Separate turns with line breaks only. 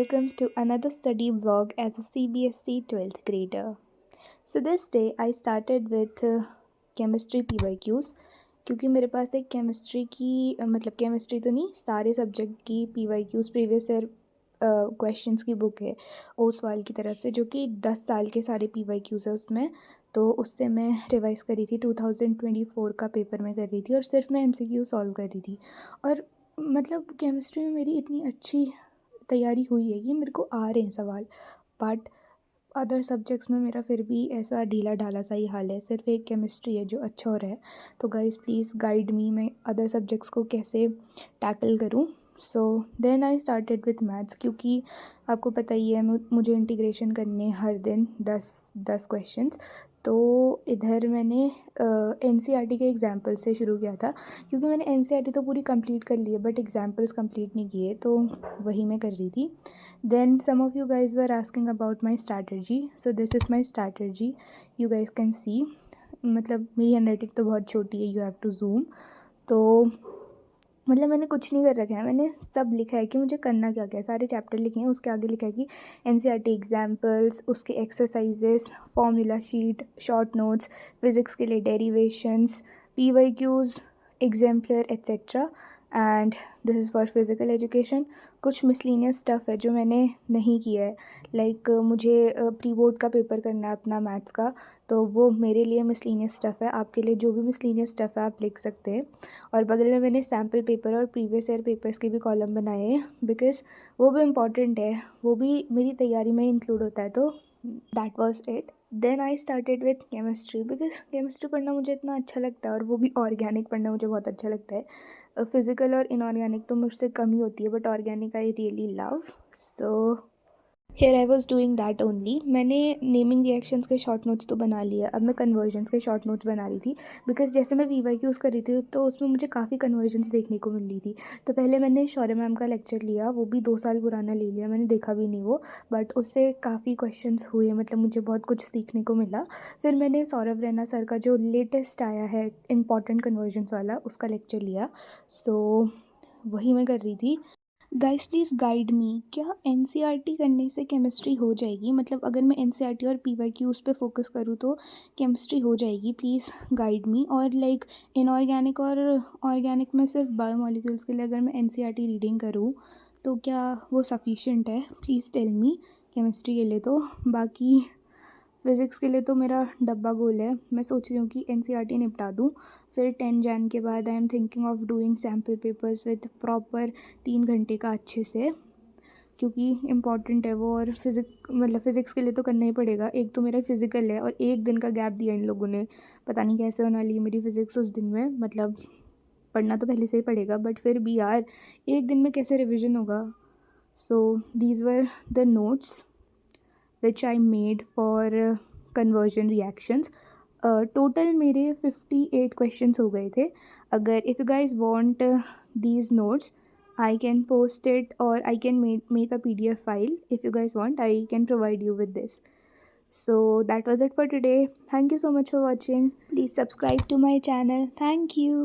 welcome to another study vlog as a CBSE 12th grader. So this day I started with chemistry PYQs क्योंकि मेरे पास एक chemistry की मतलब chemistry तो नहीं सारे सब्जेक्ट की PYQs प्रीवियस ईयर क्वेश्चंस की बुक है ओसवाल की तरफ से, जो कि 10 साल के सारे PYQs है उसमें। तो उससे मैं रिवाइज़ करी थी, 2024 का पेपर में कर रही थी और सिर्फ मैं MCQ सॉल्व कर रही थी। और मतलब केमिस्ट्री में मेरी इतनी अच्छी तैयारी हुई है कि मेरे को आ रहे हैं सवाल, बट अदर सब्जेक्ट्स में मेरा फिर भी ऐसा ढीला ढाला सा ही हाल है। सिर्फ एक केमिस्ट्री है जो अच्छा हो रहा है। तो गाइस प्लीज़ गाइड मी, मैं अदर सब्जेक्ट्स को कैसे टैकल करूँ। So then I started with maths, क्योंकि आपको पता ही है मुझे इंटीग्रेशन करने हर दिन 10 क्वेश्चंस। तो इधर मैंने NCERT के एग्जाम्पल से शुरू किया था, क्योंकि मैंने NCERT तो पूरी कंप्लीट कर ली है बट एग्जाम्पल्स कंप्लीट नहीं किए, तो वही मैं कर रही थी। Then some of you guys were asking about my strategy, so this is my strategy, you guys can see। मतलब मेरी हैंडराइटिंग तो बहुत छोटी है, यू हैव टू जूम। तो मतलब मैंने कुछ नहीं कर रखा है, मैंने सब लिखा है कि मुझे करना क्या क्या है। सारे चैप्टर लिखे हैं, उसके आगे लिखा है कि NCERT एग्जाम्पल्स, उसके exercises, formula sheet, short notes, physics के लिए derivations, PYQs, exemplar etcetera. And this is for physical education. कुछ मिसलिनियस स्टफ़ है जो मैंने नहीं किया है, लाइक मुझे प्री बोर्ड का पेपर करना है अपना मैथ्स का, तो वो मेरे लिए मिसलिनियस स्टफ़ है। आपके लिए जो भी मिसलिनियस स्टफ़ है आप लिख सकते हैं। और बगल में मैंने सैम्पल पेपर और प्रीवियस ईयर पेपर्स के भी कॉलम बनाए हैं, बिकॉज़ वो भी इम्पॉर्टेंट है, वो भी मेरी तैयारी में इंक्लूड होता है। तो that was it. Then I started with chemistry, because chemistry पढ़ना मुझे इतना अच्छा लगता है, और वो भी ऑर्गेनिक पढ़ना मुझे बहुत अच्छा लगता है। फिज़िकल और इनऑर्गेनिक तो मुझसे कम ही होती है, but organic I really love. So here I was doing that only. मैंने नेमिंग रिएक्शंस के शॉर्ट नोट्स तो बना लिया, अब मैं कन्वर्जन्स के शॉर्ट नोट्स बना रही थी, बिकॉज जैसे मैं PYQs कर रही थी तो उसमें मुझे काफ़ी कन्वर्जन्स देखने को मिल रही थी। तो पहले मैंने शौर्य मैम का लेक्चर लिया, वो भी 2 साल पुराना ले लिया, मैंने देखा भी नहीं वो, बट उससे काफ़ी क्वेश्चंस हुए, मतलब मुझे बहुत कुछ सीखने को मिला। फिर मैंने सौरभ रैना सर का जो लेटेस्ट आया है इंपॉर्टेंट कन्वर्जन्स वाला, उसका लेक्चर लिया। सो वही मैं कर रही थी। गाइस प्लीज़ गाइड मी, क्या NCERT करने से केमिस्ट्री हो जाएगी? मतलब अगर मैं NCERT और PYQs पे फोकस करूँ तो केमिस्ट्री हो जाएगी? Please guide me. और लाइक इनऑर्गेनिक और ऑर्गेनिक में सिर्फ बायोमोलिक्यूल्स के लिए अगर मैं NCERT रीडिंग करूँ तो क्या वो सफिशेंट है? Please tell me. केमिस्ट्री के लिए तो, बाकी फ़िज़िक्स के लिए तो मेरा डब्बा गोल है। मैं सोच रही हूँ कि NCERT निपटा दूँ, फिर 10 जैन के बाद I am thinking of doing sample papers with proper 3 घंटे का अच्छे से, क्योंकि इम्पॉर्टेंट है वो। और फ़िज़िक्स के लिए तो करना ही पड़ेगा। एक तो मेरा फ़िज़िकल है और 1 दिन का गैप दिया इन लोगों ने, पता नहीं कैसे होने वाली है मेरी फ़िज़िक्स उस दिन में। मतलब पढ़ना तो पहले से ही पड़ेगा, बट फिर भी यार 1 दिन में कैसे रिविज़न होगा। So these were the notes which I made for conversion reactions। Total मेरे 58 क्वेश्चंस हो गए थे। अगर if you guys want these notes, I can post it or I can make a PDF file. If you guys want, I can provide you with this. So that was it for today. Thank you so much for watching. Please subscribe to my channel. Thank you.